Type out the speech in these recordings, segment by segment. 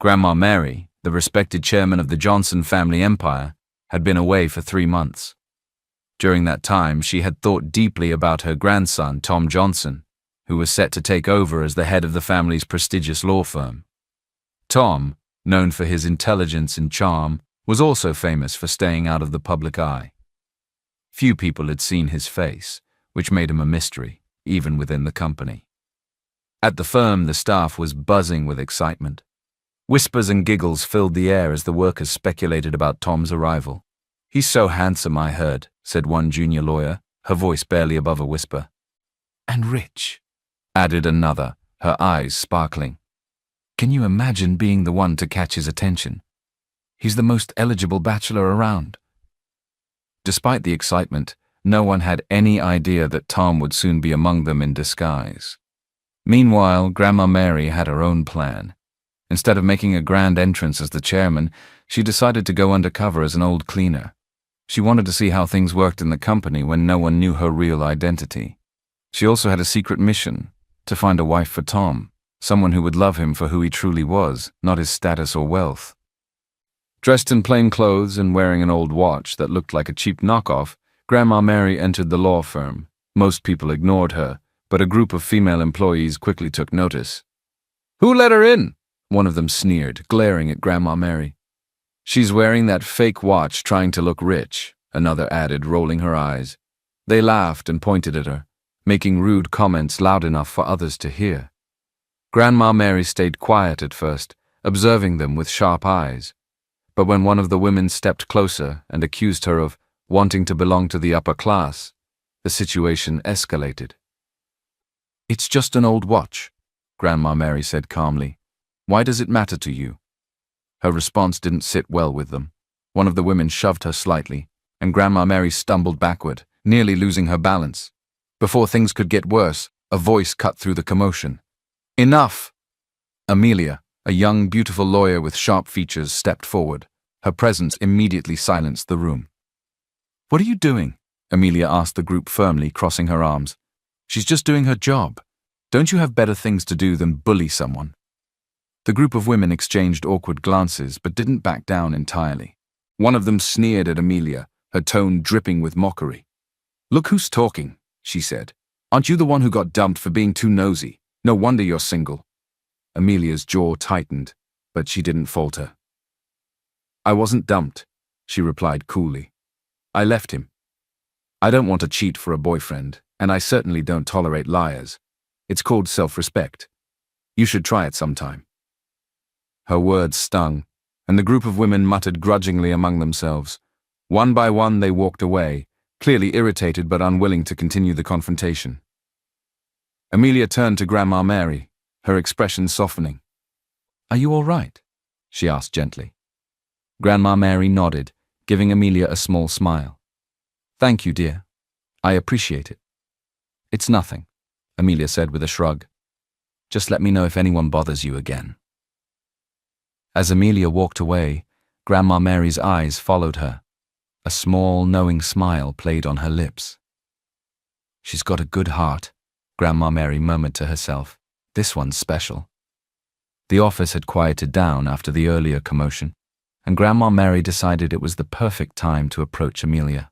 Grandma Mary, the respected chairman of the Johnson family empire, had been away for 3 months. During that time, she had thought deeply about her grandson, Tom Johnson, who was set to take over as the head of the family's prestigious law firm. Tom, known for his intelligence and charm, was also famous for staying out of the public eye. Few people had seen his face, which made him a mystery, even within the company. At the firm, the staff was buzzing with excitement. Whispers and giggles filled the air as the workers speculated about Tom's arrival. "He's so handsome, I heard," said one junior lawyer, her voice barely above a whisper. "And rich," added another, her eyes sparkling. "Can you imagine being the one to catch his attention? He's the most eligible bachelor around." Despite the excitement, no one had any idea that Tom would soon be among them in disguise. Meanwhile, Grandma Mary had her own plan. Instead of making a grand entrance as the chairman, she decided to go undercover as an old cleaner. She wanted to see how things worked in the company when no one knew her real identity. She also had a secret mission: to find a wife for Tom, someone who would love him for who he truly was, not his status or wealth. Dressed in plain clothes and wearing an old watch that looked like a cheap knockoff, Grandma Mary entered the law firm. Most people ignored her, but a group of female employees quickly took notice. "Who let her in?" one of them sneered, glaring at Grandma Mary. "She's wearing that fake watch trying to look rich," another added, rolling her eyes. They laughed and pointed at her, making rude comments loud enough for others to hear. Grandma Mary stayed quiet at first, observing them with sharp eyes. But when one of the women stepped closer and accused her of wanting to belong to the upper class, the situation escalated. "It's just an old watch," Grandma Mary said calmly. "Why does it matter to you?" Her response didn't sit well with them. One of the women shoved her slightly, and Grandma Mary stumbled backward, nearly losing her balance. Before things could get worse, a voice cut through the commotion. "Enough!" Amelia, a young, beautiful lawyer with sharp features, stepped forward. Her presence immediately silenced the room. "What are you doing?" Amelia asked the group firmly, crossing her arms. "She's just doing her job. Don't you have better things to do than bully someone?" The group of women exchanged awkward glances, but didn't back down entirely. One of them sneered at Amelia, her tone dripping with mockery. "Look who's talking," she said. "Aren't you the one who got dumped for being too nosy? No wonder you're single." Amelia's jaw tightened, but she didn't falter. "I wasn't dumped," she replied coolly. "I left him. I don't want to cheat for a boyfriend, and I certainly don't tolerate liars. It's called self-respect. You should try it sometime." Her words stung, and the group of women muttered grudgingly among themselves. One by one they walked away, clearly irritated but unwilling to continue the confrontation. Amelia turned to Grandma Mary, her expression softening. "Are you all right?" she asked gently. Grandma Mary nodded, giving Amelia a small smile. "Thank you, dear. I appreciate it." "It's nothing," Amelia said with a shrug. "Just let me know if anyone bothers you again." As Amelia walked away, Grandma Mary's eyes followed her. A small, knowing smile played on her lips. "She's got a good heart," Grandma Mary murmured to herself. "This one's special." The office had quieted down after the earlier commotion, and Grandma Mary decided it was the perfect time to approach Amelia.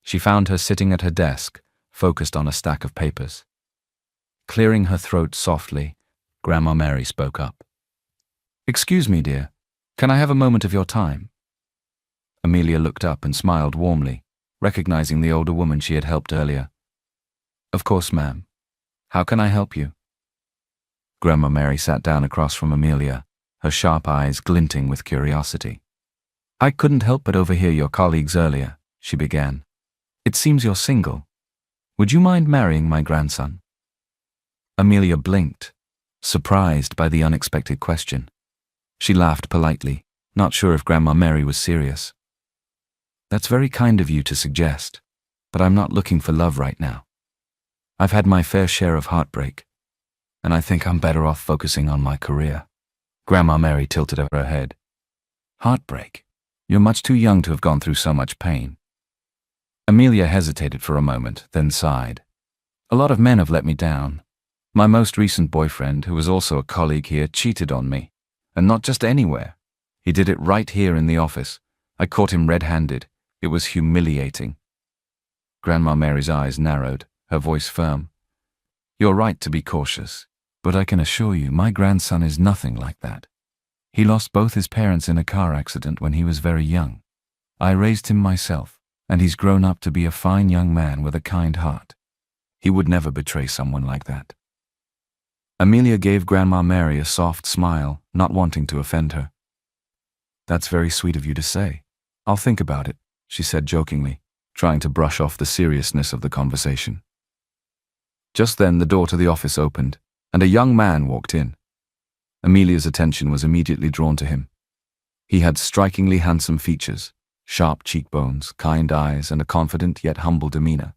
She found her sitting at her desk, focused on a stack of papers. Clearing her throat softly, Grandma Mary spoke up. "Excuse me, dear. Can I have a moment of your time?" Amelia looked up and smiled warmly, recognizing the older woman she had helped earlier. "Of course, ma'am. How can I help you?" Grandma Mary sat down across from Amelia, her sharp eyes glinting with curiosity. "I couldn't help but overhear your colleagues earlier," she began. "It seems you're single. Would you mind marrying my grandson?" Amelia blinked, surprised by the unexpected question. She laughed politely, not sure if Grandma Mary was serious. "That's very kind of you to suggest, but I'm not looking for love right now. I've had my fair share of heartbreak, and I think I'm better off focusing on my career." Grandma Mary tilted her head. "Heartbreak? You're much too young to have gone through so much pain." Amelia hesitated for a moment, then sighed. "A lot of men have let me down. My most recent boyfriend, who was also a colleague here, cheated on me, And not just anywhere. He did it right here in the office. I caught him red-handed. It was humiliating. Grandma Mary's eyes narrowed, her voice firm. You're right to be cautious, but I can assure you my grandson is nothing like that. He lost both his parents in a car accident when he was very young. I raised him myself, and he's grown up to be a fine young man with a kind heart. He would never betray someone like that. Amelia gave Grandma Mary a soft smile, not wanting to offend her. That's very sweet of you to say. I'll think about it, she said jokingly, trying to brush off the seriousness of the conversation. Just then the door to the office opened, and a young man walked in. Amelia's attention was immediately drawn to him. He had strikingly handsome features, sharp cheekbones, kind eyes, and a confident yet humble demeanor.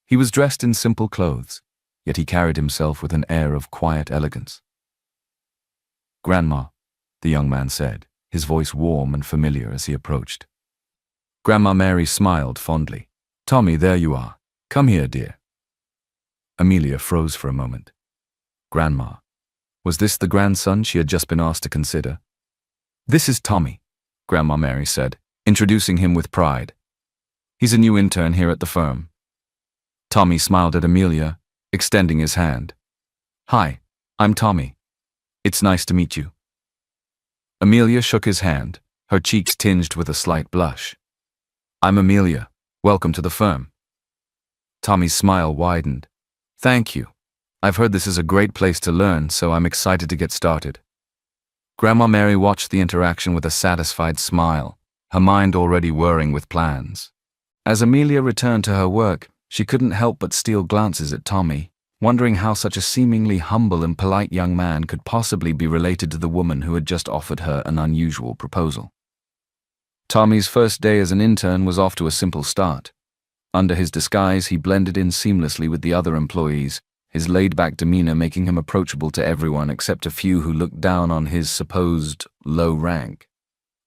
He was dressed in simple clothes, yet he carried himself with an air of quiet elegance. Grandma, the young man said, his voice warm and familiar as he approached. Grandma Mary smiled fondly. Tommy, there you are. Come here, dear. Amelia froze for a moment. Grandma. Was this the grandson she had just been asked to consider? This is Tommy, Grandma Mary said, introducing him with pride. He's a new intern here at the firm. Tommy smiled at Amelia, extending his hand. Hi, I'm Tommy. It's nice to meet you. Amelia shook his hand, her cheeks tinged with a slight blush. I'm Amelia. Welcome to the firm. Tommy's smile widened. Thank you. I've heard this is a great place to learn, so I'm excited to get started. Grandma Mary watched the interaction with a satisfied smile, her mind already whirring with plans. As Amelia returned to her work, she couldn't help but steal glances at Tommy, wondering how such a seemingly humble and polite young man could possibly be related to the woman who had just offered her an unusual proposal. Tommy's first day as an intern was off to a simple start. Under his disguise, he blended in seamlessly with the other employees, his laid-back demeanor making him approachable to everyone except a few who looked down on his supposed low rank.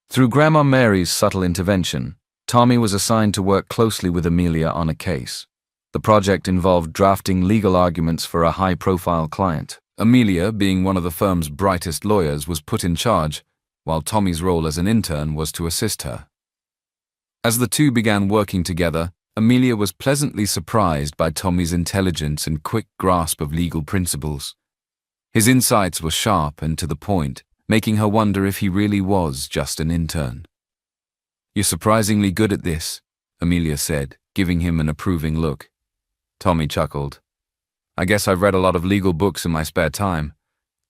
Through Grandma Mary's subtle intervention, Tommy was assigned to work closely with Amelia on a case. The project involved drafting legal arguments for a high-profile client. Amelia, being one of the firm's brightest lawyers, was put in charge, while Tommy's role as an intern was to assist her. As the two began working together, Amelia was pleasantly surprised by Tommy's intelligence and quick grasp of legal principles. His insights were sharp and to the point, making her wonder if he really was just an intern. You're surprisingly good at this, Amelia said, giving him an approving look. Tommy chuckled. I guess I've read a lot of legal books in my spare time.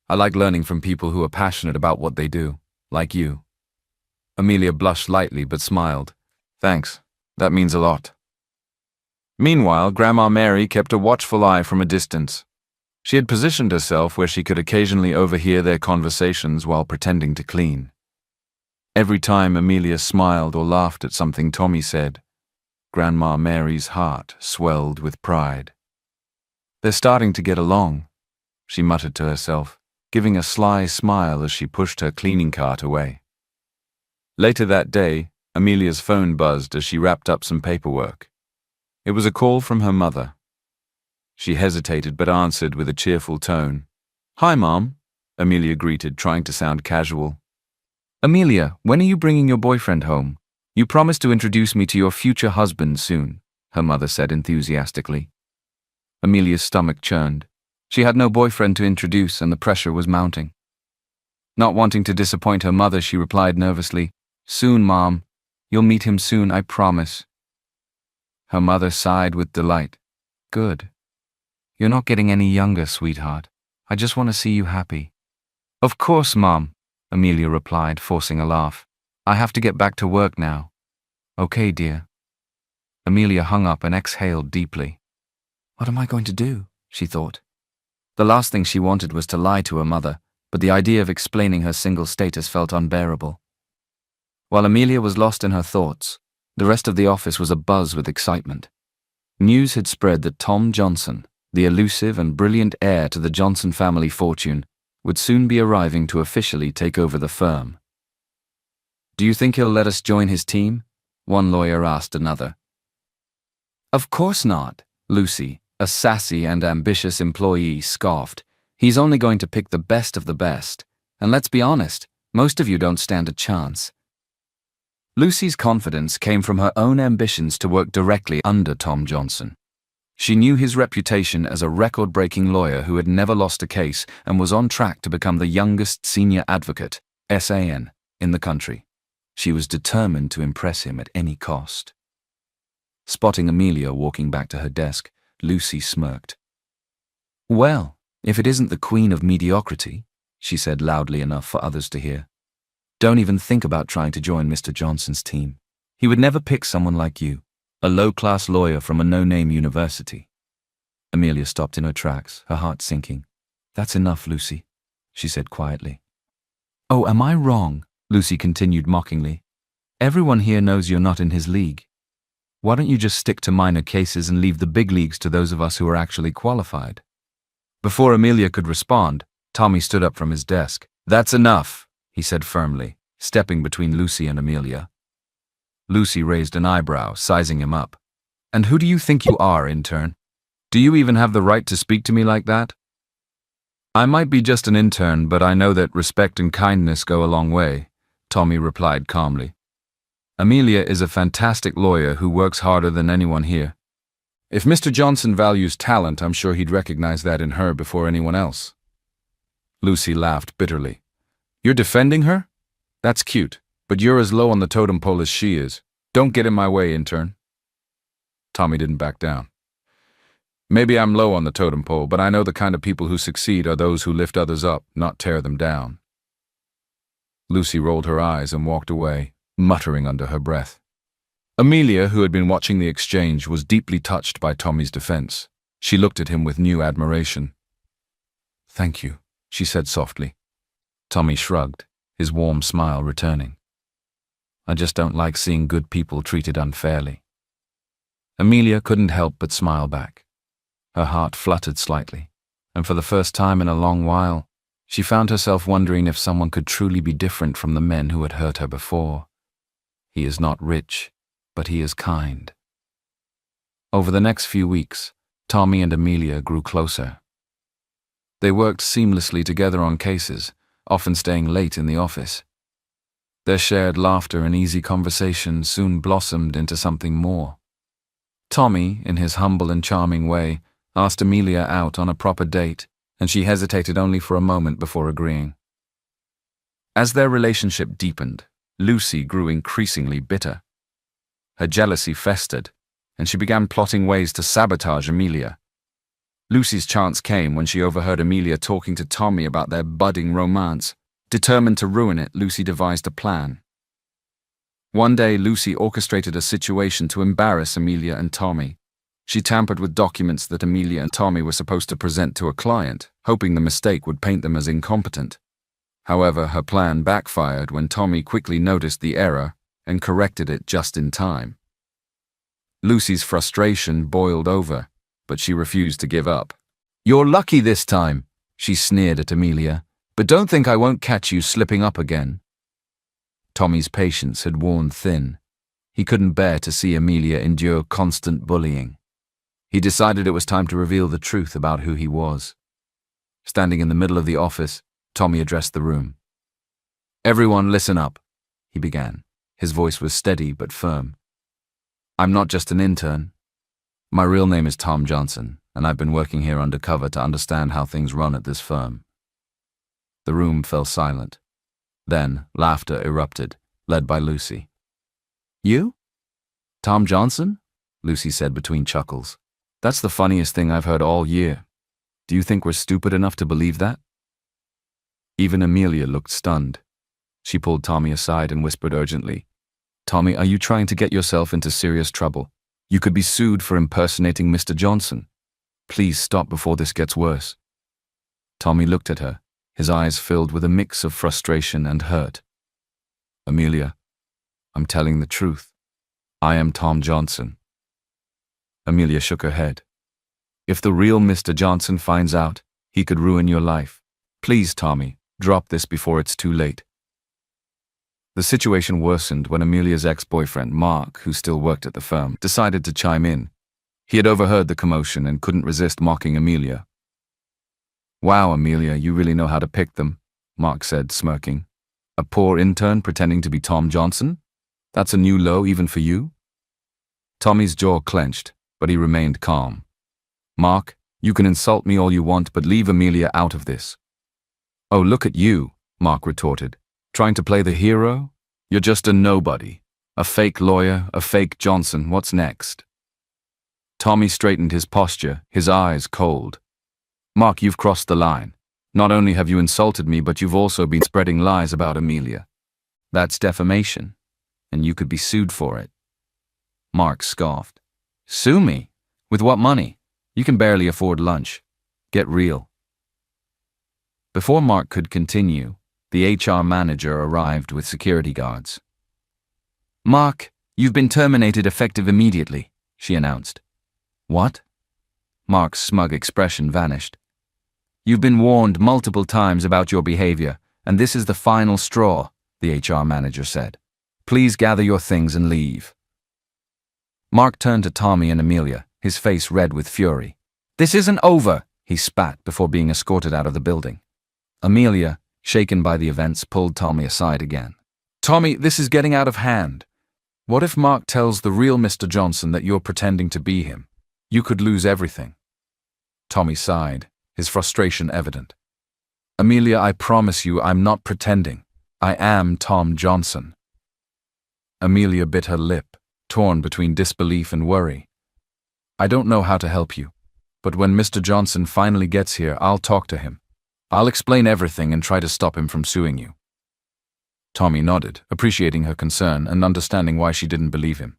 I like learning from people who are passionate about what they do, like you. Amelia blushed lightly but smiled. Thanks, that means a lot. Meanwhile, Grandma Mary kept a watchful eye from a distance. She had positioned herself where she could occasionally overhear their conversations while pretending to clean. Every time Amelia smiled or laughed at something Tommy said, Grandma Mary's heart swelled with pride. They're starting to get along, she muttered to herself, giving a sly smile as she pushed her cleaning cart away. Later that day, Amelia's phone buzzed as she wrapped up some paperwork. It was a call from her mother. She hesitated but answered with a cheerful tone. Hi, Mom, Amelia greeted, trying to sound casual. Amelia, when are you bringing your boyfriend home? You promised to introduce me to your future husband soon, her mother said enthusiastically. Amelia's stomach churned. She had no boyfriend to introduce and the pressure was mounting. Not wanting to disappoint her mother, she replied nervously, Soon, Mom. You'll meet him soon, I promise. Her mother sighed with delight. Good. You're not getting any younger, sweetheart. I just want to see you happy. Of course, Mom, Amelia replied, forcing a laugh. I have to get back to work now. Okay, dear. Amelia hung up and exhaled deeply. What am I going to do? She thought. The last thing she wanted was to lie to her mother, but the idea of explaining her single status felt unbearable. While Amelia was lost in her thoughts, the rest of the office was abuzz with excitement. News had spread that Tom Johnson, the elusive and brilliant heir to the Johnson family fortune, would soon be arriving to officially take over the firm. Do you think he'll let us join his team? One lawyer asked another. Of course not, Lucy, a sassy and ambitious employee, scoffed. He's only going to pick the best of the best. And let's be honest, most of you don't stand a chance. Lucy's confidence came from her own ambitions to work directly under Tom Johnson. She knew his reputation as a record-breaking lawyer who had never lost a case and was on track to become the youngest senior advocate, SAN, in the country. She was determined to impress him at any cost. Spotting Amelia walking back to her desk, Lucy smirked. "Well, if it isn't the queen of mediocrity," she said loudly enough for others to hear. "Don't even think about trying to join Mr. Johnson's team. He would never pick someone like you, a low-class lawyer from a no-name university." Amelia stopped in her tracks, her heart sinking. "That's enough, Lucy," she said quietly. "Oh, am I wrong?" Lucy continued mockingly. "Everyone here knows you're not in his league. Why don't you just stick to minor cases and leave the big leagues to those of us who are actually qualified?" Before Amelia could respond, Tommy stood up from his desk. "That's enough," he said firmly, stepping between Lucy and Amelia. Lucy raised an eyebrow, sizing him up. "And who do you think you are, intern? Do you even have the right to speak to me like that?" "I might be just an intern, but I know that respect and kindness go a long way," Tommy replied calmly. "Amelia is a fantastic lawyer who works harder than anyone here. If Mr. Johnson values talent, I'm sure he'd recognize that in her before anyone else." Lucy laughed bitterly. "You're defending her? That's cute, but you're as low on the totem pole as she is. Don't get in my way, intern." Tommy didn't back down. "Maybe I'm low on the totem pole, but I know the kind of people who succeed are those who lift others up, not tear them down." Lucy rolled her eyes and walked away, muttering under her breath. Amelia, who had been watching the exchange, was deeply touched by Tommy's defense. She looked at him with new admiration. "Thank you," she said softly. Tommy shrugged, his warm smile returning. "I just don't like seeing good people treated unfairly." Amelia couldn't help but smile back. Her heart fluttered slightly, and for the first time in a long while, she found herself wondering if someone could truly be different from the men who had hurt her before. He is not rich, but he is kind. Over the next few weeks, Tommy and Amelia grew closer. They worked seamlessly together on cases, often staying late in the office. Their shared laughter and easy conversation soon blossomed into something more. Tommy, in his humble and charming way, asked Amelia out on a proper date, and she hesitated only for a moment before agreeing. As their relationship deepened, Lucy grew increasingly bitter. Her jealousy festered, and she began plotting ways to sabotage Amelia. Lucy's chance came when she overheard Amelia talking to Tommy about their budding romance. Determined to ruin it, Lucy devised a plan. One day, Lucy orchestrated a situation to embarrass Amelia and Tommy. She tampered with documents that Amelia and Tommy were supposed to present to a client, hoping the mistake would paint them as incompetent. However, her plan backfired when Tommy quickly noticed the error and corrected it just in time. Lucy's frustration boiled over, but she refused to give up. "You're lucky this time," she sneered at Amelia, "but don't think I won't catch you slipping up again." Tommy's patience had worn thin. He couldn't bear to see Amelia endure constant bullying. He decided it was time to reveal the truth about who he was. Standing in the middle of the office, Tommy addressed the room. "Everyone listen up," he began. His voice was steady but firm. "I'm not just an intern. My real name is Tom Johnson, and I've been working here undercover to understand how things run at this firm." The room fell silent. Then laughter erupted, led by Lucy. "You? Tom Johnson?" Lucy said between chuckles. "That's the funniest thing I've heard all year. Do you think we're stupid enough to believe that?" Even Amelia looked stunned. She pulled Tommy aside and whispered urgently, "Tommy, are you trying to get yourself into serious trouble? You could be sued for impersonating Mr. Johnson. Please stop before this gets worse." Tommy looked at her, his eyes filled with a mix of frustration and hurt. "Amelia, I'm telling the truth. I am Tom Johnson." Amelia shook her head. "If the real Mr. Johnson finds out, he could ruin your life. Please, Tommy, drop this before it's too late." The situation worsened when Amelia's ex-boyfriend, Mark, who still worked at the firm, decided to chime in. He had overheard the commotion and couldn't resist mocking Amelia. "Wow, Amelia, you really know how to pick them. Mark said, smirking. A poor intern pretending to be Tom Johnson? That's a new low even for you? Tommy's jaw clenched, but he remained calm. Mark, you can insult me all you want, but leave Amelia out of this. Oh, look at you, Mark retorted. Trying to play the hero? You're just a nobody. A fake lawyer, a fake Johnson. What's next? Tommy straightened his posture, his eyes cold. Mark, you've crossed the line. Not only have you insulted me, but you've also been spreading lies about Amelia. That's defamation, and you could be sued for it. Mark scoffed. Sue me? With what money? You can barely afford lunch. Get real. Before Mark could continue, the HR manager arrived with security guards. Mark, you've been terminated effective immediately, she announced. What? Mark's smug expression vanished. You've been warned multiple times about your behavior, and this is the final straw, the HR manager said. Please gather your things and leave. Mark turned to Tommy and Amelia, his face red with fury. This isn't over, he spat before being escorted out of the building. Amelia, shaken by the events, pulled Tommy aside again. Tommy, this is getting out of hand. What if Mark tells the real Mr. Johnson that you're pretending to be him? You could lose everything. Tommy sighed, his frustration evident. Amelia, I promise you I'm not pretending. I am Tom Johnson. Amelia bit her lip, torn between disbelief and worry. I don't know how to help you, but when Mr. Johnson finally gets here, I'll talk to him. I'll explain everything and try to stop him from suing you. Tommy nodded, appreciating her concern and understanding why she didn't believe him.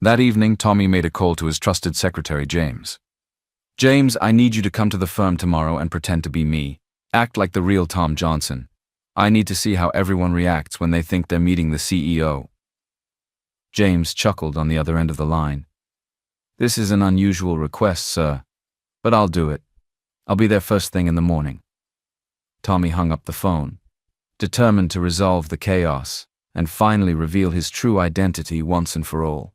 That evening, Tommy made a call to his trusted secretary, James. James, I need you to come to the firm tomorrow and pretend to be me. Act like the real Tom Johnson. I need to see how everyone reacts when they think they're meeting the CEO. James chuckled on the other end of the line. This is an unusual request, sir, but I'll do it. I'll be there first thing in the morning. Tommy hung up the phone, determined to resolve the chaos and finally reveal his true identity once and for all.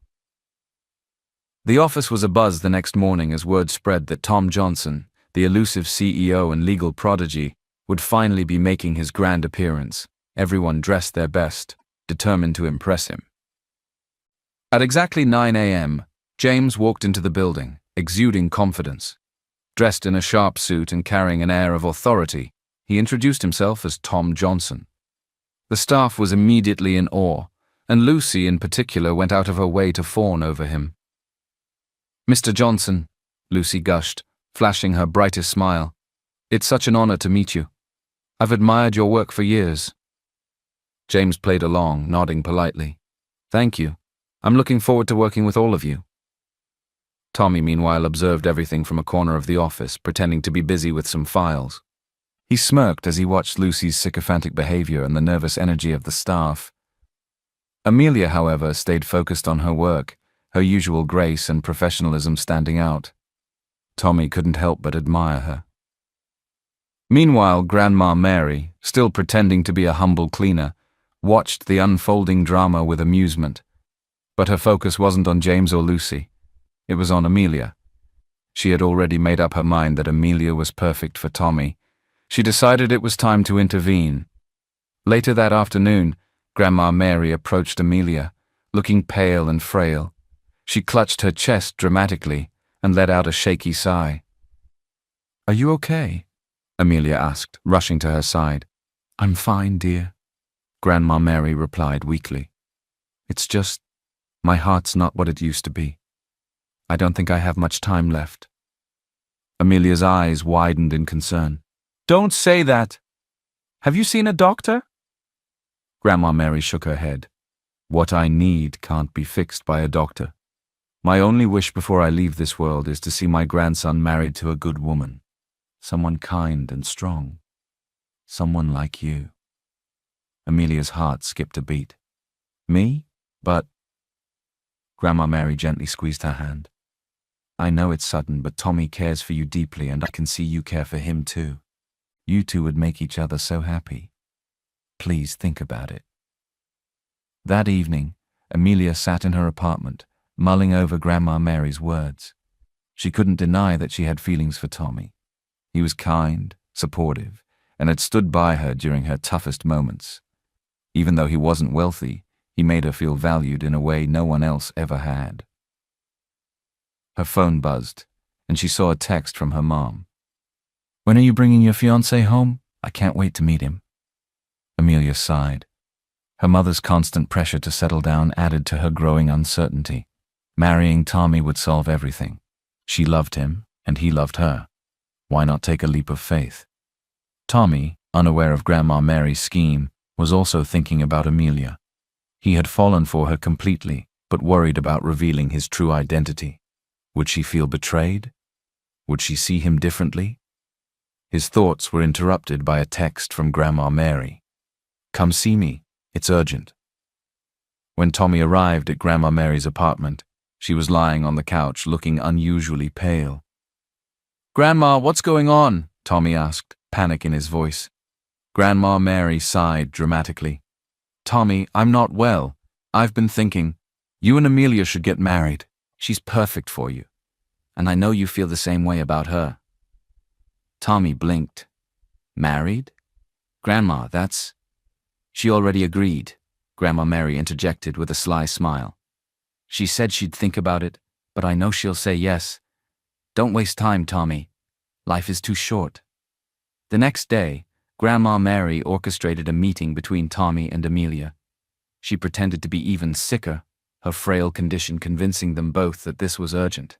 The office was abuzz the next morning as word spread that Tom Johnson, the elusive CEO and legal prodigy, would finally be making his grand appearance. Everyone dressed their best, determined to impress him. At exactly 9 a.m., James walked into the building, exuding confidence. Dressed in a sharp suit and carrying an air of authority, he introduced himself as Tom Johnson. The staff was immediately in awe, and Lucy in particular went out of her way to fawn over him. Mr. Johnson, Lucy gushed, flashing her brightest smile. It's such an honor to meet you. I've admired your work for years. James played along, nodding politely. Thank you. I'm looking forward to working with all of you. Tommy, meanwhile, observed everything from a corner of the office, pretending to be busy with some files. He smirked as he watched Lucy's sycophantic behavior and the nervous energy of the staff. Amelia, however, stayed focused on her work, her usual grace and professionalism standing out. Tommy couldn't help but admire her. Meanwhile, Grandma Mary, still pretending to be a humble cleaner, watched the unfolding drama with amusement. But her focus wasn't on James or Lucy. It was on Amelia. She had already made up her mind that Amelia was perfect for Tommy. She decided it was time to intervene. Later that afternoon, Grandma Mary approached Amelia, looking pale and frail. She clutched her chest dramatically and let out a shaky sigh. Are you okay? Amelia asked, rushing to her side. I'm fine, dear, Grandma Mary replied weakly. It's just, my heart's not what it used to be. I don't think I have much time left. Amelia's eyes widened in concern. Don't say that. Have you seen a doctor? Grandma Mary shook her head. What I need can't be fixed by a doctor. My only wish before I leave this world is to see my grandson married to a good woman. Someone kind and strong. Someone like you. Amelia's heart skipped a beat. Me? But... Grandma Mary gently squeezed her hand. I know it's sudden, but Tommy cares for you deeply, and I can see you care for him too. You two would make each other so happy. Please think about it. That evening, Amelia sat in her apartment, mulling over Grandma Mary's words. She couldn't deny that she had feelings for Tommy. He was kind, supportive, and had stood by her during her toughest moments. Even though he wasn't wealthy, he made her feel valued in a way no one else ever had. Her phone buzzed, and she saw a text from her mom. "When are you bringing your fiancé home? I can't wait to meet him." Amelia sighed. Her mother's constant pressure to settle down added to her growing uncertainty. Marrying Tommy would solve everything. She loved him, and he loved her. Why not take a leap of faith? Tommy, unaware of Grandma Mary's scheme, was also thinking about Amelia. He had fallen for her completely, but worried about revealing his true identity. Would she feel betrayed? Would she see him differently? His thoughts were interrupted by a text from Grandma Mary. "Come see me. It's urgent." When Tommy arrived at Grandma Mary's apartment, she was lying on the couch looking unusually pale. "Grandma, what's going on?" Tommy asked, panic in his voice. Grandma Mary sighed dramatically. "Tommy, I'm not well. I've been thinking, you and Amelia should get married. She's perfect for you. And I know you feel the same way about her." Tommy blinked. "Married? Grandma, that's—" "She already agreed," Grandma Mary interjected with a sly smile. "She said she'd think about it, but I know she'll say yes. Don't waste time, Tommy. Life is too short." The next day, Grandma Mary orchestrated a meeting between Tommy and Amelia. She pretended to be even sicker, her frail condition convincing them both that this was urgent.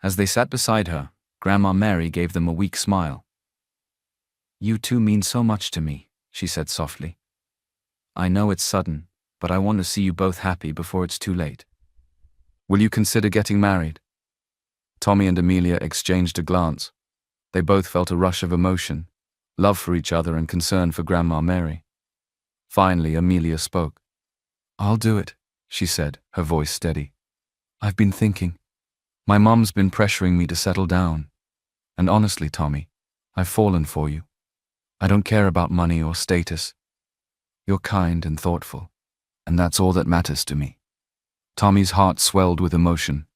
As they sat beside her, Grandma Mary gave them a weak smile. "You two mean so much to me," she said softly. "I know it's sudden, but I want to see you both happy before it's too late. Will you consider getting married?" Tommy and Amelia exchanged a glance. They both felt a rush of emotion, love for each other and concern for Grandma Mary. Finally, Amelia spoke. "I'll do it," she said, her voice steady. "I've been thinking. My mom's been pressuring me to settle down. And honestly, Tommy, I've fallen for you. I don't care about money or status. You're kind and thoughtful, and that's all that matters to me." Tommy's heart swelled with emotion.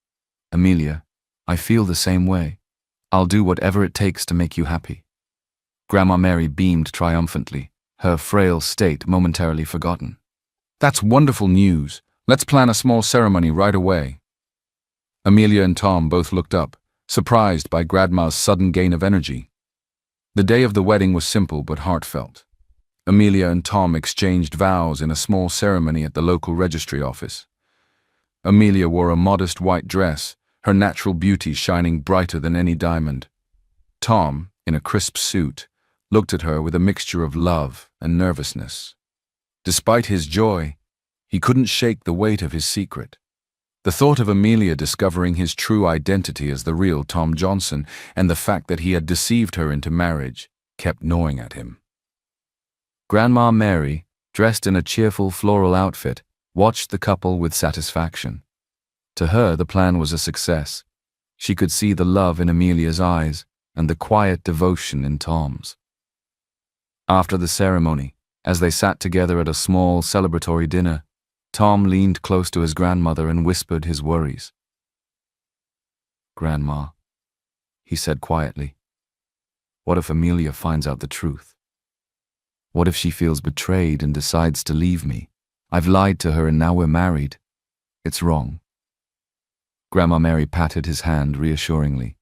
"Amelia, I feel the same way. I'll do whatever it takes to make you happy." Grandma Mary beamed triumphantly, her frail state momentarily forgotten. "That's wonderful news. Let's plan a small ceremony right away." Amelia and Tom both looked up, surprised by Grandma's sudden gain of energy. The day of the wedding was simple but heartfelt. Amelia and Tom exchanged vows in a small ceremony at the local registry office. Amelia wore a modest white dress, her natural beauty shining brighter than any diamond. Tom, in a crisp suit, looked at her with a mixture of love and nervousness. Despite his joy, he couldn't shake the weight of his secret. The thought of Amelia discovering his true identity as the real Tom Johnson and the fact that he had deceived her into marriage kept gnawing at him. Grandma Mary, dressed in a cheerful floral outfit, watched the couple with satisfaction. To her, the plan was a success. She could see the love in Amelia's eyes and the quiet devotion in Tom's. After the ceremony, as they sat together at a small celebratory dinner, Tom leaned close to his grandmother and whispered his worries. "Grandma," he said quietly, "what if Amelia finds out the truth? What if she feels betrayed and decides to leave me? I've lied to her and now we're married. It's wrong." Grandma Mary patted his hand reassuringly.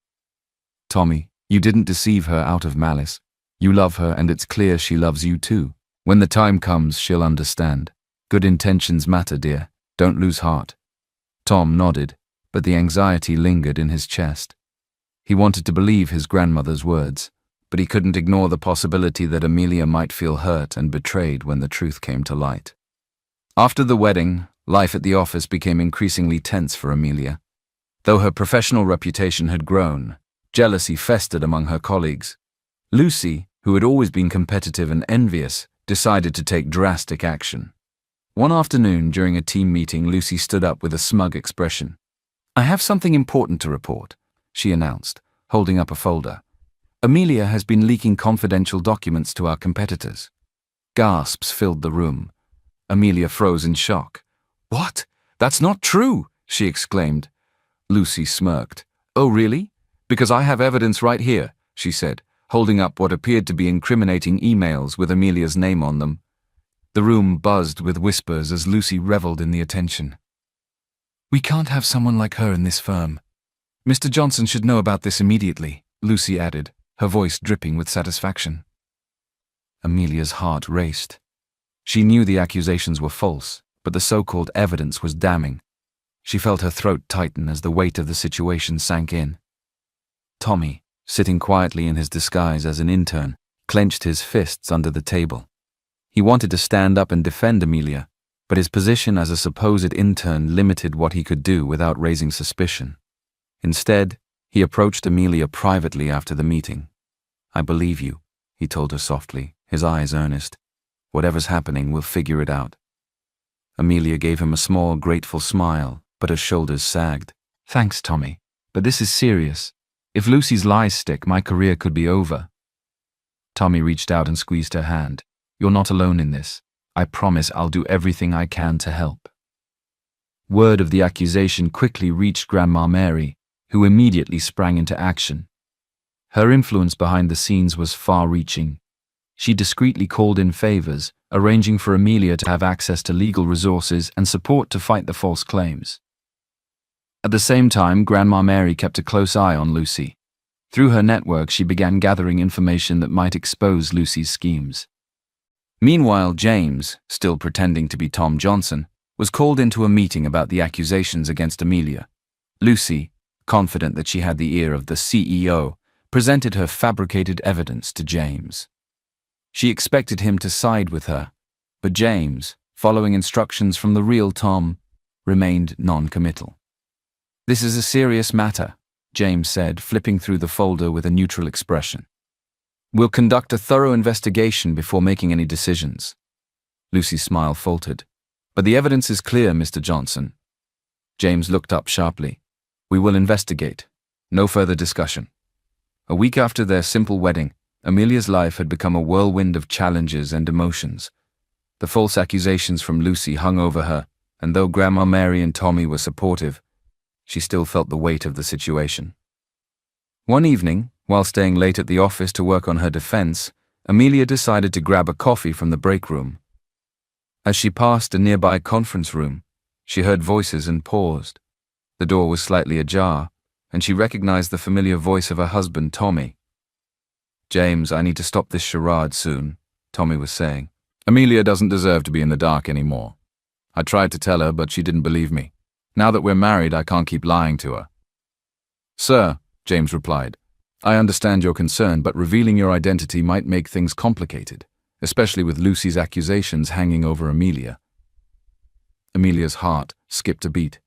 "Tommy, you didn't deceive her out of malice. You love her and it's clear she loves you too. When the time comes, she'll understand. Good intentions matter, dear. Don't lose heart." Tom nodded, but the anxiety lingered in his chest. He wanted to believe his grandmother's words, but he couldn't ignore the possibility that Amelia might feel hurt and betrayed when the truth came to light. After the wedding, life at the office became increasingly tense for Amelia. Though her professional reputation had grown, jealousy festered among her colleagues. Lucy, who had always been competitive and envious, decided to take drastic action. One afternoon during a team meeting, Lucy stood up with a smug expression. "I have something important to report," she announced, holding up a folder. "Amelia has been leaking confidential documents to our competitors." Gasps filled the room. Amelia froze in shock. "What? That's not true!" she exclaimed. Lucy smirked. "Oh, really? Because I have evidence right here," she said, holding up what appeared to be incriminating emails with Amelia's name on them. The room buzzed with whispers as Lucy reveled in the attention. "We can't have someone like her in this firm. Mr. Johnson should know about this immediately," Lucy added, her voice dripping with satisfaction. Amelia's heart raced. She knew the accusations were false, but the so-called evidence was damning. She felt her throat tighten as the weight of the situation sank in. Tommy, sitting quietly in his disguise as an intern, clenched his fists under the table. He wanted to stand up and defend Amelia, but his position as a supposed intern limited what he could do without raising suspicion. Instead, he approached Amelia privately after the meeting. "I believe you," he told her softly, his eyes earnest. "Whatever's happening, we'll figure it out." Amelia gave him a small, grateful smile, but her shoulders sagged. "Thanks, Tommy, but this is serious. If Lucy's lies stick, my career could be over." Tommy reached out and squeezed her hand. "You're not alone in this. I promise I'll do everything I can to help." Word of the accusation quickly reached Grandma Mary, who immediately sprang into action. Her influence behind the scenes was far-reaching. She discreetly called in favors, arranging for Amelia to have access to legal resources and support to fight the false claims. At the same time, Grandma Mary kept a close eye on Lucy. Through her network, she began gathering information that might expose Lucy's schemes. Meanwhile, James, still pretending to be Tom Johnson, was called into a meeting about the accusations against Amelia. Lucy, confident that she had the ear of the CEO, presented her fabricated evidence to James. She expected him to side with her, but James, following instructions from the real Tom, remained non-committal. "This is a serious matter," James said, flipping through the folder with a neutral expression. "We'll conduct a thorough investigation before making any decisions." Lucy's smile faltered. "But the evidence is clear, Mr. Johnson." James looked up sharply. "We will investigate. No further discussion." A week after their simple wedding, Amelia's life had become a whirlwind of challenges and emotions. The false accusations from Lucy hung over her, and though Grandma Mary and Tommy were supportive, she still felt the weight of the situation. One evening, while staying late at the office to work on her defense, Amelia decided to grab a coffee from the break room. As she passed a nearby conference room, she heard voices and paused. The door was slightly ajar, and she recognized the familiar voice of her husband, Tommy. "James, I need to stop this charade soon," Tommy was saying. "Amelia doesn't deserve to be in the dark anymore. I tried to tell her, but she didn't believe me. Now that we're married, I can't keep lying to her." "Sir," James replied, "I understand your concern, but revealing your identity might make things complicated, especially with Lucy's accusations hanging over Amelia." Amelia's heart skipped a beat.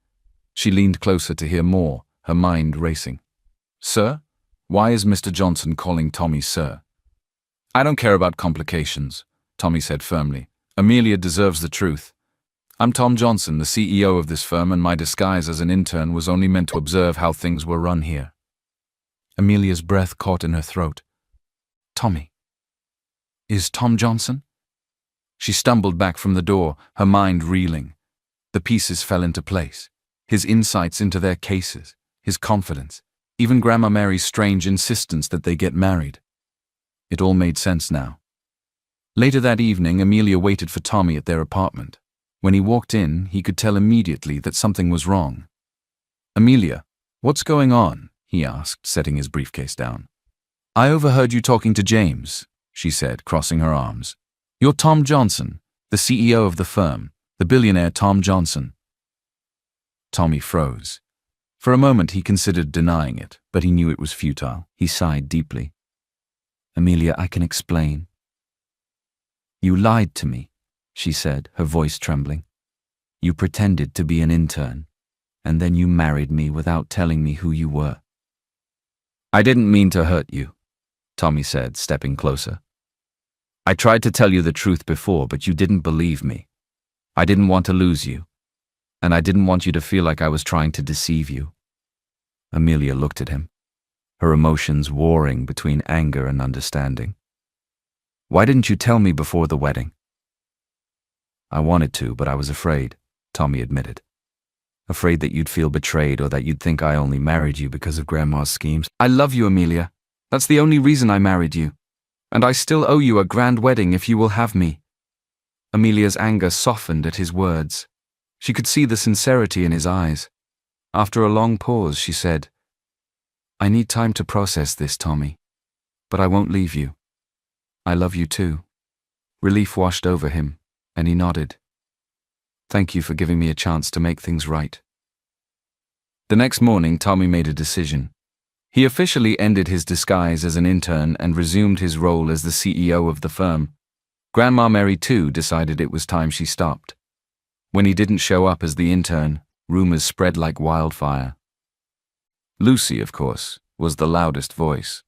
She leaned closer to hear more, her mind racing. "Sir? Why is Mr. Johnson calling Tommy sir?" "I don't care about complications," Tommy said firmly. "Amelia deserves the truth. I'm Tom Johnson, the CEO of this firm, and my disguise as an intern was only meant to observe how things were run here." Amelia's breath caught in her throat. "Tommy? Is Tom Johnson?" She stumbled back from the door, her mind reeling. The pieces fell into place. His insights into their cases, his confidence, even Grandma Mary's strange insistence that they get married. It all made sense now. Later that evening, Amelia waited for Tommy at their apartment. When he walked in, he could tell immediately that something was wrong. "Amelia, what's going on?" he asked, setting his briefcase down. "I overheard you talking to James," she said, crossing her arms. "You're Tom Johnson, the CEO of the firm, the billionaire Tom Johnson." Tommy froze. For a moment he considered denying it, but he knew it was futile. He sighed deeply. "Amelia, I can explain." "You lied to me," she said, her voice trembling. "You pretended to be an intern, and then you married me without telling me who you were." "I didn't mean to hurt you," Tommy said, stepping closer. "I tried to tell you the truth before, but you didn't believe me. I didn't want to lose you, and I didn't want you to feel like I was trying to deceive you." Amelia looked at him, her emotions warring between anger and understanding. "Why didn't you tell me before the wedding?" "I wanted to, but I was afraid," Tommy admitted. "Afraid that you'd feel betrayed or that you'd think I only married you because of Grandma's schemes." "I love you, Amelia. That's the only reason I married you. And I still owe you a grand wedding if you will have me." Amelia's anger softened at his words. She could see the sincerity in his eyes. After a long pause, she said, "I need time to process this, Tommy. But I won't leave you. I love you too." Relief washed over him, and he nodded. "Thank you for giving me a chance to make things right." The next morning, Tommy made a decision. He officially ended his disguise as an intern and resumed his role as the CEO of the firm. Grandma Mary, too, decided it was time she stopped. When he didn't show up as the intern, rumors spread like wildfire. Lucy, of course, was the loudest voice.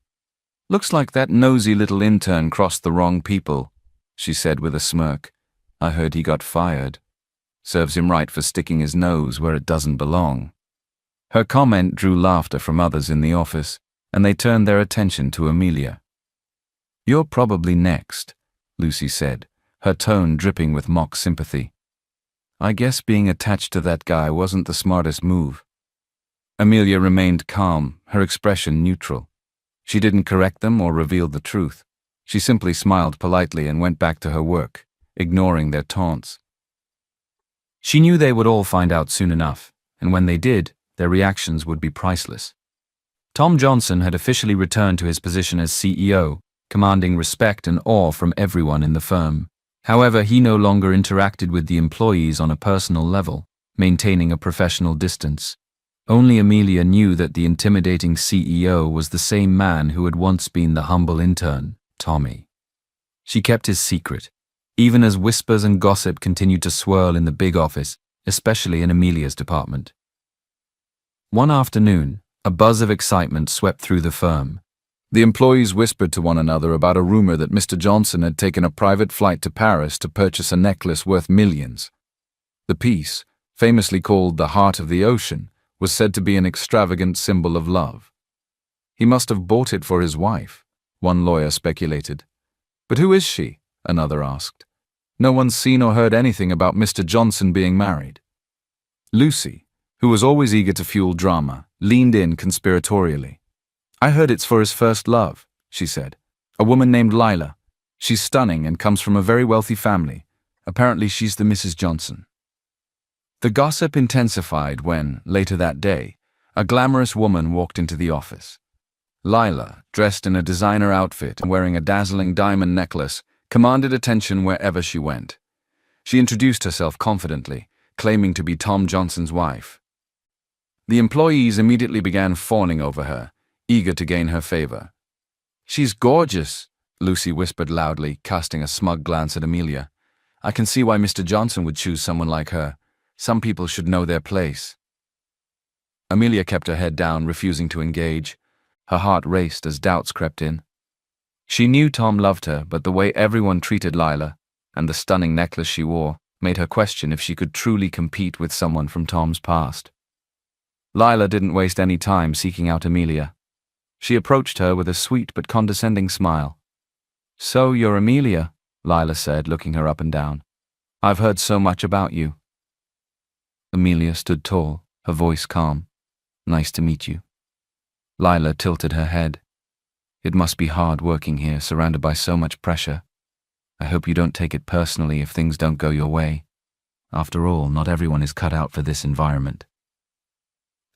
"Looks like that nosy little intern crossed the wrong people," she said with a smirk. "I heard he got fired. Serves him right for sticking his nose where it doesn't belong." Her comment drew laughter from others in the office, and they turned their attention to Amelia. "You're probably next," Lucy said, her tone dripping with mock sympathy. "I guess being attached to that guy wasn't the smartest move." Amelia remained calm, her expression neutral. She didn't correct them or reveal the truth. She simply smiled politely and went back to her work, ignoring their taunts. She knew they would all find out soon enough, and when they did, their reactions would be priceless. Tom Johnson had officially returned to his position as CEO, commanding respect and awe from everyone in the firm. However, he no longer interacted with the employees on a personal level, maintaining a professional distance. Only Amelia knew that the intimidating CEO was the same man who had once been the humble intern, Tommy. She kept his secret, even as whispers and gossip continued to swirl in the big office, especially in Amelia's department. One afternoon, a buzz of excitement swept through the firm. The employees whispered to one another about a rumor that Mr. Johnson had taken a private flight to Paris to purchase a necklace worth millions. The piece, famously called the Heart of the Ocean, was said to be an extravagant symbol of love. He must have bought it for his wife, one lawyer speculated. "But who is she?" another asked. "No one's seen or heard anything about Mr. Johnson being married." Lucy, who was always eager to fuel drama, leaned in conspiratorially. "I heard it's for his first love," she said. "A woman named Lila. She's stunning and comes from a very wealthy family. Apparently she's the Mrs. Johnson." The gossip intensified when, later that day, a glamorous woman walked into the office. Lila, dressed in a designer outfit and wearing a dazzling diamond necklace, commanded attention wherever she went. She introduced herself confidently, claiming to be Tom Johnson's wife. The employees immediately began fawning over her, eager to gain her favor. "She's gorgeous," Lucy whispered loudly, casting a smug glance at Amelia. "I can see why Mr. Johnson would choose someone like her. Some people should know their place." Amelia kept her head down, refusing to engage. Her heart raced as doubts crept in. She knew Tom loved her, but the way everyone treated Lila, and the stunning necklace she wore, made her question if she could truly compete with someone from Tom's past. Lila didn't waste any time seeking out Amelia. She approached her with a sweet but condescending smile. "So you're Amelia," Lila said, looking her up and down. "I've heard so much about you." Amelia stood tall, her voice calm. "Nice to meet you." Lila tilted her head. "It must be hard working here, surrounded by so much pressure. I hope you don't take it personally if things don't go your way. After all, not everyone is cut out for this environment."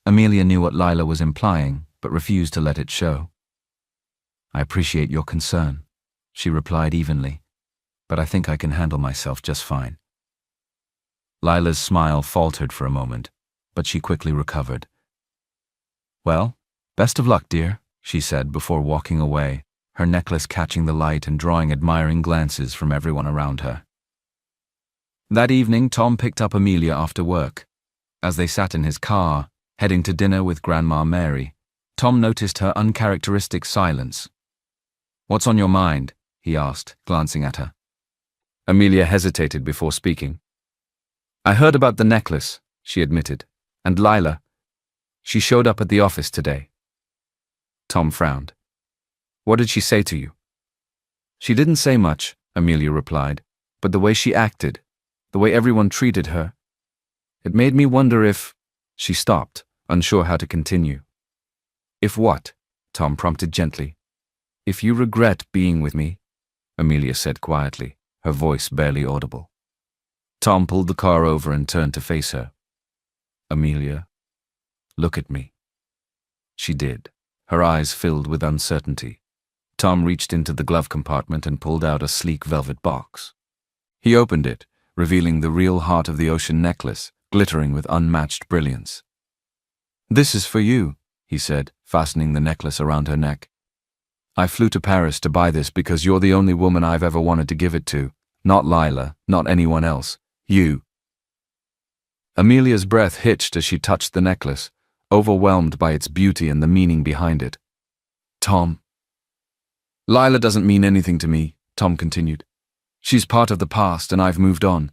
Amelia knew what Lila was implying, but refused to let it show. "I appreciate your concern," she replied evenly, "but I think I can handle myself just fine." Lila's smile faltered for a moment, but she quickly recovered. "Well, best of luck, dear," she said before walking away, her necklace catching the light and drawing admiring glances from everyone around her. That evening, Tom picked up Amelia after work. As they sat in his car, heading to dinner with Grandma Mary, Tom noticed her uncharacteristic silence. "What's on your mind?" he asked, glancing at her. Amelia hesitated before speaking. "I heard about the necklace," she admitted, "and Lila. She showed up at the office today." Tom frowned. "What did she say to you?" "She didn't say much," Amelia replied, "but the way she acted, the way everyone treated her, it made me wonder if—" She stopped, unsure how to continue. "If what?" Tom prompted gently. "If you regret being with me," Amelia said quietly, her voice barely audible. Tom pulled the car over and turned to face her. "Amelia, look at me." She did, her eyes filled with uncertainty. Tom reached into the glove compartment and pulled out a sleek velvet box. He opened it, revealing the real heart of the ocean necklace, glittering with unmatched brilliance. "This is for you," he said, fastening the necklace around her neck. "I flew to Paris to buy this because you're the only woman I've ever wanted to give it to. Not Lila, not anyone else. You." Amelia's breath hitched as she touched the necklace, overwhelmed by its beauty and the meaning behind it. "Tom." "Lila doesn't mean anything to me," Tom continued. "She's part of the past and I've moved on.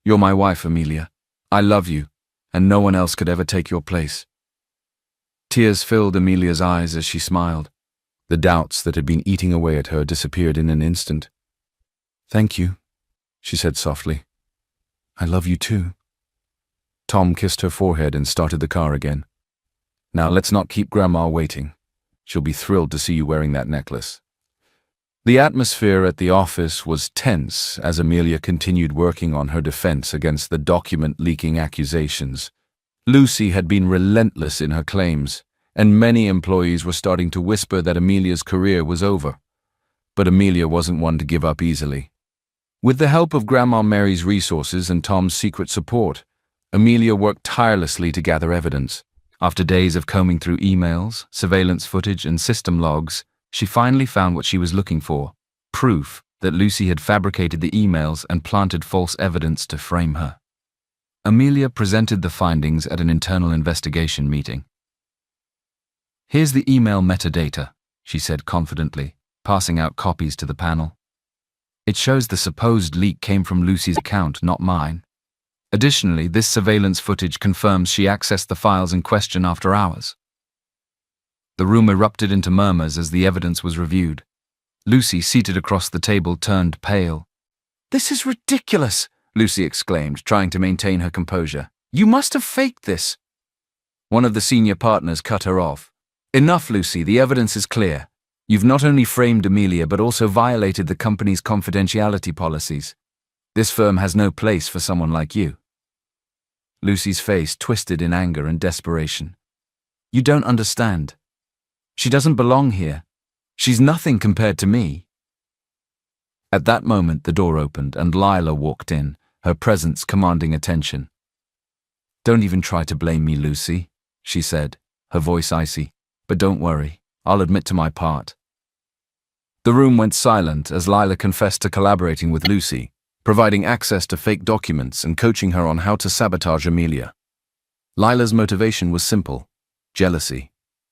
You're my wife, Amelia. I love you, and no one else could ever take your place." Tears filled Amelia's eyes as she smiled. The doubts that had been eating away at her disappeared in an instant. "Thank you," she said softly. "I love you too." Tom kissed her forehead and started the car again. "Now let's not keep Grandma waiting. She'll be thrilled to see you wearing that necklace." The atmosphere at the office was tense as Amelia continued working on her defense against the document-leaking accusations. Lucy had been relentless in her claims, and many employees were starting to whisper that Amelia's career was over. But Amelia wasn't one to give up easily. With the help of Grandma Mary's resources and Tom's secret support, Amelia worked tirelessly to gather evidence. After days of combing through emails, surveillance footage, and system logs, she finally found what she was looking for: proof that Lucy had fabricated the emails and planted false evidence to frame her. Amelia presented the findings at an internal investigation meeting. "Here's the email metadata," she said confidently, passing out copies to the panel. "It shows the supposed leak came from Lucy's account, not mine. Additionally, this surveillance footage confirms she accessed the files in question after hours." The room erupted into murmurs as the evidence was reviewed. Lucy, seated across the table, turned pale. "This is ridiculous," Lucy exclaimed, trying to maintain her composure. "You must have faked this." One of the senior partners cut her off. "Enough, Lucy, the evidence is clear. You've not only framed Amelia but also violated the company's confidentiality policies. This firm has no place for someone like you." Lucy's face twisted in anger and desperation. "You don't understand. She doesn't belong here. She's nothing compared to me." At that moment, the door opened and Lila walked in, her presence commanding attention. "Don't even try to blame me, Lucy," she said, her voice icy. "But don't worry, I'll admit to my part." The room went silent as Lila confessed to collaborating with Lucy, providing access to fake documents and coaching her on how to sabotage Amelia. Lila's motivation was simple: jealousy.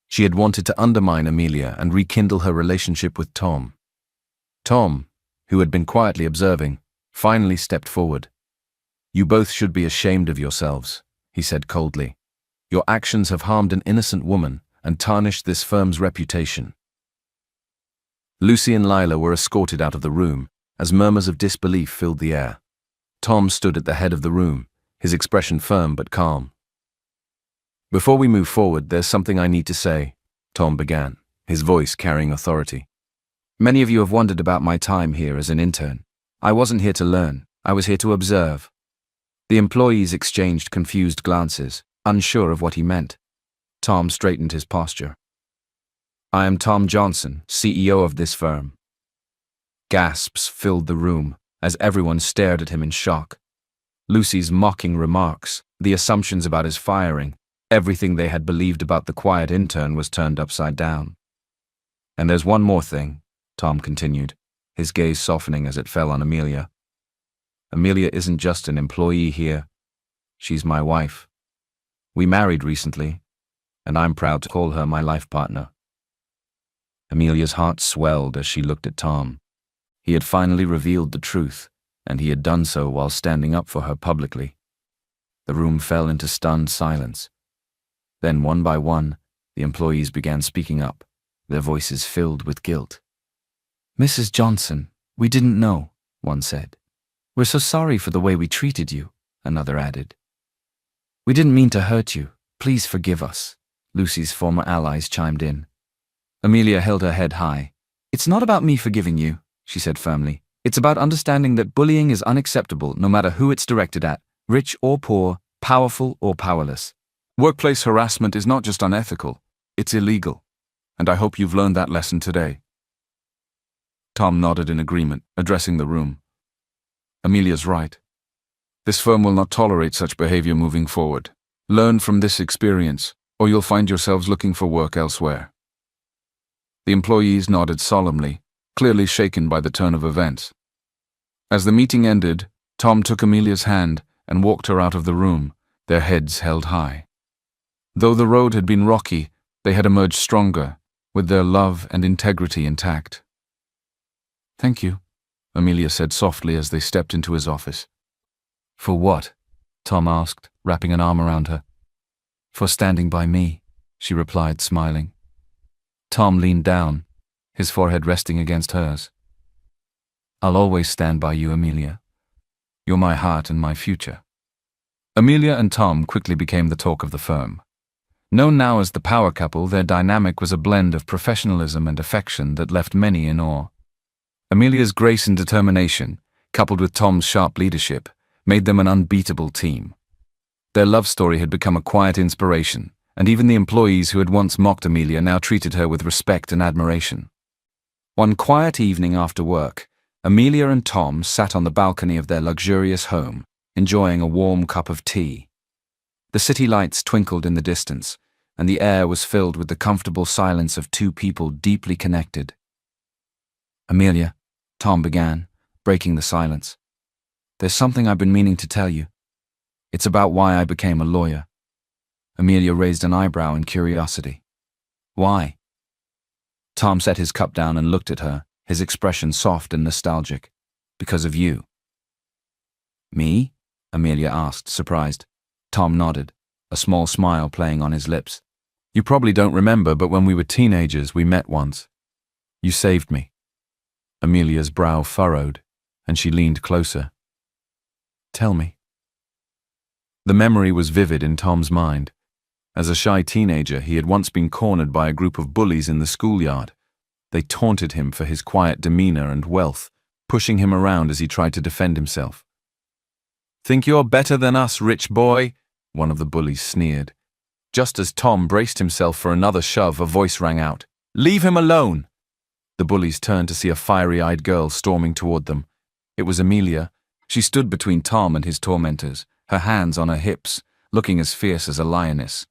She had wanted to undermine Amelia and rekindle her relationship with Tom. Tom, who had been quietly observing, finally stepped forward. "You both should be ashamed of yourselves," he said coldly. "Your actions have harmed an innocent woman and tarnished this firm's reputation." Lucy and Lila were escorted out of the room as murmurs of disbelief filled the air. Tom stood at the head of the room, his expression firm but calm. "Before we move forward, there's something I need to say," Tom began, his voice carrying authority. "Many of you have wondered about my time here as an intern. I wasn't here to learn, I was here to observe." The employees exchanged confused glances, unsure of what he meant. Tom straightened his posture. "I am Tom Johnson, CEO of this firm." Gasps filled the room as everyone stared at him in shock. Lucy's mocking remarks, the assumptions about his firing, everything they had believed about the quiet intern was turned upside down. "And there's one more thing," Tom continued, his gaze softening as it fell on Amelia. "Amelia isn't just an employee here. She's my wife. We married recently, and I'm proud to call her my life partner." Amelia's heart swelled as she looked at Tom. He had finally revealed the truth, and he had done so while standing up for her publicly. The room fell into stunned silence. Then, one by one, the employees began speaking up, their voices filled with guilt. "Mrs. Johnson, we didn't know," one said. "We're so sorry for the way we treated you," another added. "We didn't mean to hurt you. Please forgive us," Lucy's former allies chimed in. Amelia held her head high, "It's not about me forgiving you," she said firmly. "It's about understanding that bullying is unacceptable no matter who it's directed at, rich or poor, powerful or powerless. Workplace harassment is not just unethical, it's illegal. And I hope you've learned that lesson today." Tom nodded in agreement, addressing the room. "Amelia's right. This firm will not tolerate such behavior moving forward. Learn from this experience, or you'll find yourselves looking for work elsewhere." The employees nodded solemnly, clearly shaken by the turn of events. As the meeting ended, Tom took Amelia's hand and walked her out of the room, their heads held high. Though the road had been rocky, they had emerged stronger, with their love and integrity intact. "Thank you," Amelia said softly as they stepped into his office. "For what?" Tom asked, wrapping an arm around her. "For standing by me," she replied, smiling. Tom leaned down, his forehead resting against hers. "I'll always stand by you, Amelia. You're my heart and my future." Amelia and Tom quickly became the talk of the firm. Known now as the power couple, their dynamic was a blend of professionalism and affection that left many in awe. Amelia's grace and determination, coupled with Tom's sharp leadership, made them an unbeatable team. Their love story had become a quiet inspiration, and even the employees who had once mocked Amelia now treated her with respect and admiration. One quiet evening after work, Amelia and Tom sat on the balcony of their luxurious home, enjoying a warm cup of tea. The city lights twinkled in the distance, and the air was filled with the comfortable silence of two people deeply connected. "Amelia," Tom began, breaking the silence, "there's something I've been meaning to tell you. It's about why I became a lawyer." Amelia raised an eyebrow in curiosity. "Why?" Tom set his cup down and looked at her, his expression soft and nostalgic. "Because of you." "Me?" Amelia asked, surprised. Tom nodded, a small smile playing on his lips. "You probably don't remember, but when we were teenagers, we met once. You saved me." Amelia's brow furrowed, and she leaned closer. "Tell me." The memory was vivid in Tom's mind. As a shy teenager, he had once been cornered by a group of bullies in the schoolyard. They taunted him for his quiet demeanor and wealth, pushing him around as he tried to defend himself. "Think you're better than us, rich boy?" one of the bullies sneered. Just as Tom braced himself for another shove, a voice rang out, "Leave him alone!" The bullies turned to see a fiery-eyed girl storming toward them. It was Amelia. She stood between Tom and his tormentors, her hands on her hips, looking as fierce as a lioness.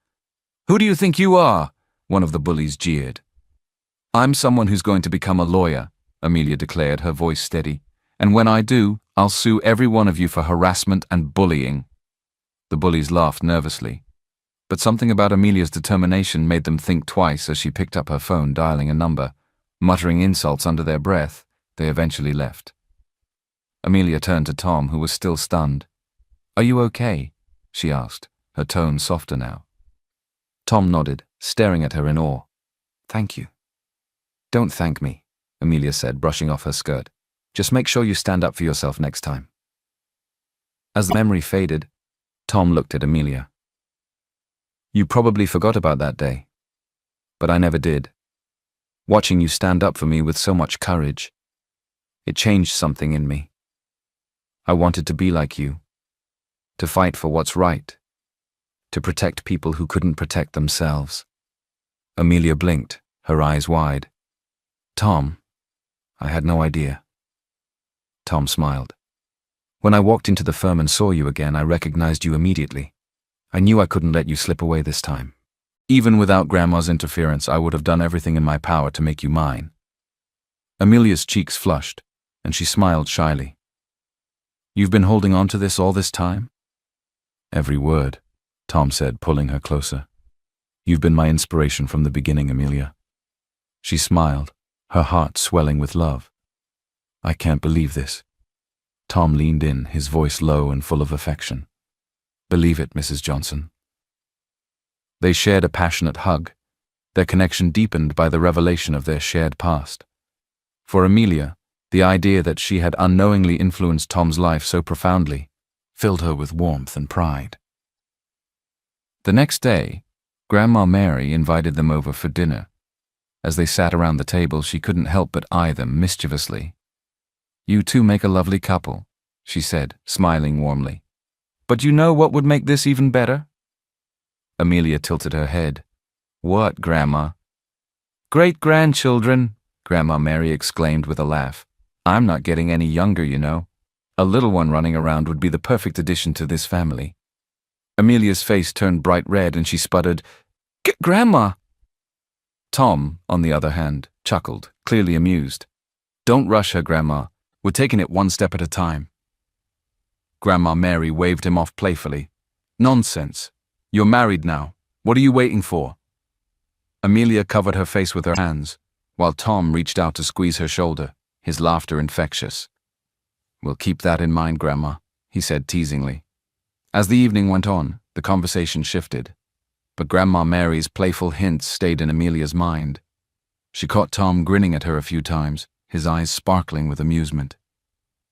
"Who do you think you are?" one of the bullies jeered. "I'm someone who's going to become a lawyer," Amelia declared, her voice steady. "And when I do, I'll sue every one of you for harassment and bullying." The bullies laughed nervously, but something about Amelia's determination made them think twice as she picked up her phone, dialing a number. Muttering insults under their breath, they eventually left. Amelia turned to Tom, who was still stunned. "Are you okay?" she asked, her tone softer now. Tom nodded, staring at her in awe. "Thank you." "Don't thank me," Amelia said, brushing off her skirt. "Just make sure you stand up for yourself next time." As the memory faded, Tom looked at Amelia. "You probably forgot about that day, but I never did. Watching you stand up for me with so much courage, it changed something in me. I wanted to be like you, to fight for what's right, to protect people who couldn't protect themselves." Amelia blinked, her eyes wide. "Tom, I had no idea." Tom smiled. "When I walked into the firm and saw you again, I recognized you immediately. I knew I couldn't let you slip away this time. Even without Grandma's interference, I would have done everything in my power to make you mine." Amelia's cheeks flushed, and she smiled shyly. "You've been holding on to this all this time?" "Every word," Tom said, pulling her closer. "You've been my inspiration from the beginning, Amelia." She smiled, her heart swelling with love. "I can't believe this." Tom leaned in, his voice low and full of affection. "Believe it, Mrs. Johnson." They shared a passionate hug, their connection deepened by the revelation of their shared past. For Amelia, the idea that she had unknowingly influenced Tom's life so profoundly filled her with warmth and pride. The next day, Grandma Mary invited them over for dinner. As they sat around the table, she couldn't help but eye them mischievously. "You two make a lovely couple," she said, smiling warmly. "But you know what would make this even better?" Amelia tilted her head. "What, Grandma?" "Great-grandchildren," Grandma Mary exclaimed with a laugh. "I'm not getting any younger, you know. A little one running around would be the perfect addition to this family." Amelia's face turned bright red and she sputtered, "Grandma!" Tom, on the other hand, chuckled, clearly amused. "Don't rush her, Grandma. We're taking it one step at a time." Grandma Mary waved him off playfully. "Nonsense. You're married now. What are you waiting for?" Amelia covered her face with her hands, while Tom reached out to squeeze her shoulder, his laughter infectious. "We'll keep that in mind, Grandma," he said teasingly. As the evening went on, the conversation shifted, but Grandma Mary's playful hints stayed in Amelia's mind. She caught Tom grinning at her a few times, his eyes sparkling with amusement.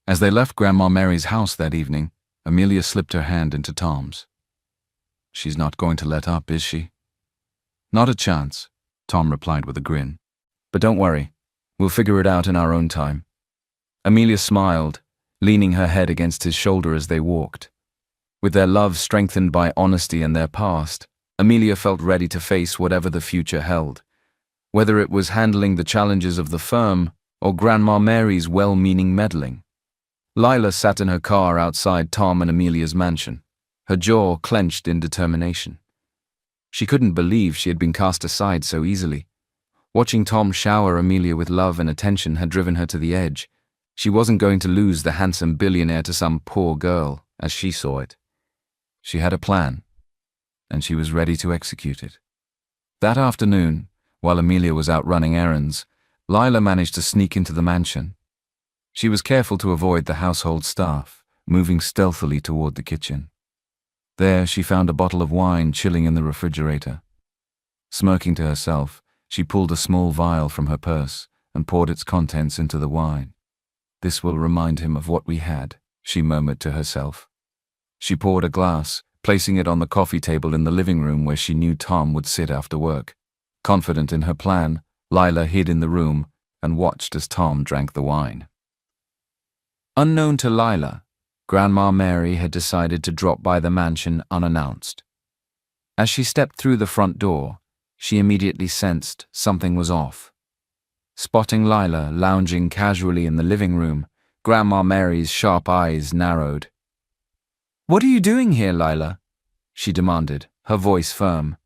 As they left Grandma Mary's house that evening, Amelia slipped her hand into Tom's. "She's not going to let up, is she?" "Not a chance," Tom replied with a grin. "But don't worry, we'll figure it out in our own time." Amelia smiled, leaning her head against his shoulder as they walked. With their love strengthened by honesty and their past, Amelia felt ready to face whatever the future held. Whether it was handling the challenges of the firm or Grandma Mary's well-meaning meddling. Lila sat in her car outside Tom and Amelia's mansion, her jaw clenched in determination. She couldn't believe she had been cast aside so easily. Watching Tom shower Amelia with love and attention had driven her to the edge. She wasn't going to lose the handsome billionaire to some poor girl, as she saw it. She had a plan, and she was ready to execute it. That afternoon, while Amelia was out running errands, Lila managed to sneak into the mansion. She was careful to avoid the household staff, moving stealthily toward the kitchen. There she found a bottle of wine chilling in the refrigerator. Smirking to herself, she pulled a small vial from her purse and poured its contents into the wine. "This will remind him of what we had," she murmured to herself. She poured a glass, placing it on the coffee table in the living room where she knew Tom would sit after work. Confident in her plan, Lila hid in the room and watched as Tom drank the wine. Unknown to Lila, Grandma Mary had decided to drop by the mansion unannounced. As she stepped through the front door, she immediately sensed something was off. Spotting Lila lounging casually in the living room, Grandma Mary's sharp eyes narrowed. "What are you doing here, Lila?" she demanded, her voice firm.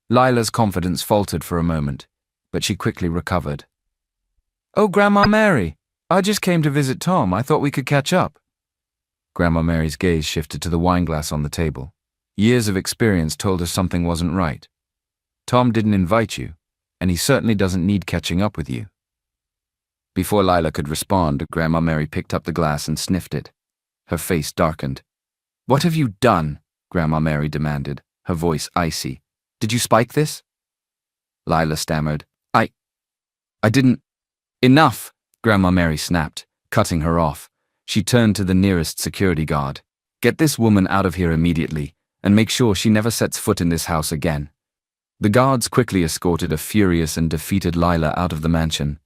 Lila's confidence faltered for a moment, but she quickly recovered. "Oh, Grandma Mary, I just came to visit Tom. I thought we could catch up." Grandma Mary's gaze shifted to the wineglass on the table. Years of experience told her something wasn't right. "Tom didn't invite you, and he certainly doesn't need catching up with you." Before Lila could respond, Grandma Mary picked up the glass and sniffed it. Her face darkened. "What have you done?" Grandma Mary demanded, her voice icy. "Did you spike this?" Lila stammered. I didn't." "Enough!" Grandma Mary snapped, cutting her off. She turned to the nearest security guard. "Get this woman out of here immediately, and make sure she never sets foot in this house again." The guards quickly escorted a furious and defeated Lila out of the mansion.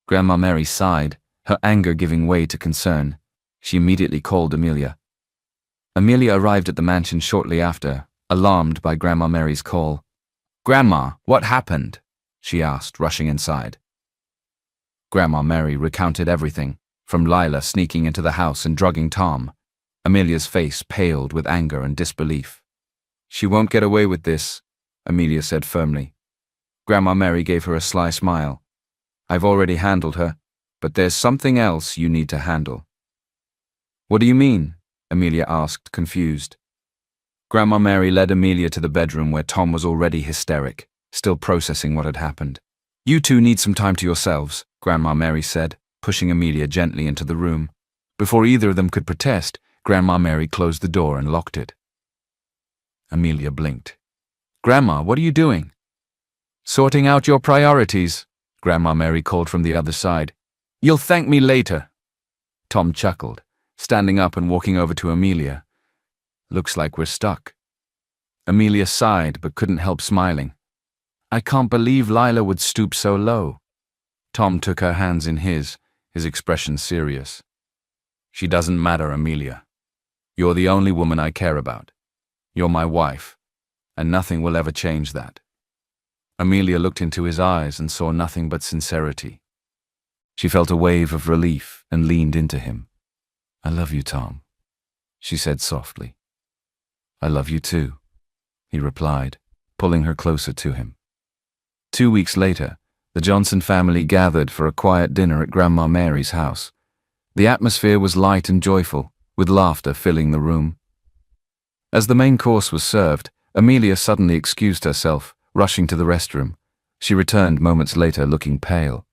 Grandma Mary sighed, her anger giving way to concern. She immediately called Amelia. Amelia arrived at the mansion shortly after, alarmed by Grandma Mary's call. "Grandma, what happened?" she asked, rushing inside. Grandma Mary recounted everything, from Lila sneaking into the house and drugging Tom. Amelia's face paled with anger and disbelief. "She won't get away with this," Amelia said firmly. Grandma Mary gave her a sly smile. "I've already handled her, but there's something else you need to handle." "What do you mean?" Amelia asked, confused. Grandma Mary led Amelia to the bedroom where Tom was already hysteric, still processing what had happened. "You two need some time to yourselves," Grandma Mary said, pushing Amelia gently into the room. Before either of them could protest, Grandma Mary closed the door and locked it. Amelia blinked. "Grandma, what are you doing?" "Sorting out your priorities," Grandma Mary called from the other side. "You'll thank me later." Tom chuckled, standing up and walking over to Amelia. "Looks like we're stuck." Amelia sighed but couldn't help smiling. I can't believe Lila would stoop so low. Tom took her hands in his expression serious. She doesn't matter, Amelia. You're the only woman I care about. You're my wife, and nothing will ever change that. Amelia looked into his eyes and saw nothing but sincerity. She felt a wave of relief and leaned into him. I love you, Tom, she said softly. I love you too, he replied, pulling her closer to him. 2 weeks later, the Johnson family gathered for a quiet dinner at Grandma Mary's house. The atmosphere was light and joyful, with laughter filling the room. As the main course was served, Amelia suddenly excused herself, rushing to the restroom. She returned moments later looking pale.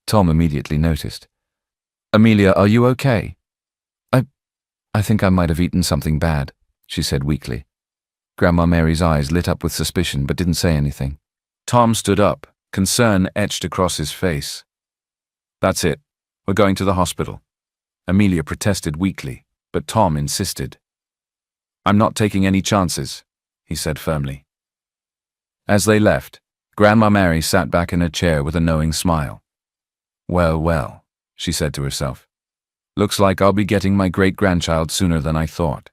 Tom immediately noticed. Amelia, are you okay? I think I might have eaten something bad, she said weakly. Grandma Mary's eyes lit up with suspicion but didn't say anything. Tom stood up, concern etched across his face. That's it. We're going to the hospital. Amelia protested weakly, but Tom insisted. I'm not taking any chances, he said firmly. As they left, Grandma Mary sat back in her chair with a knowing smile. Well, well, she said to herself. Looks like I'll be getting my great-grandchild sooner than I thought.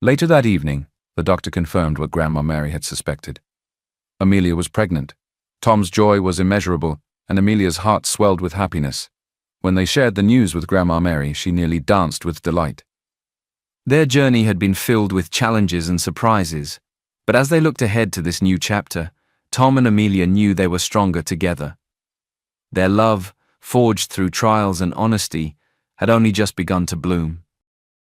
Later that evening, the doctor confirmed what Grandma Mary had suspected. Amelia was pregnant. Tom's joy was immeasurable, and Amelia's heart swelled with happiness. When they shared the news with Grandma Mary, she nearly danced with delight. Their journey had been filled with challenges and surprises, but as they looked ahead to this new chapter, Tom and Amelia knew they were stronger together. Their love, forged through trials and honesty, had only just begun to bloom.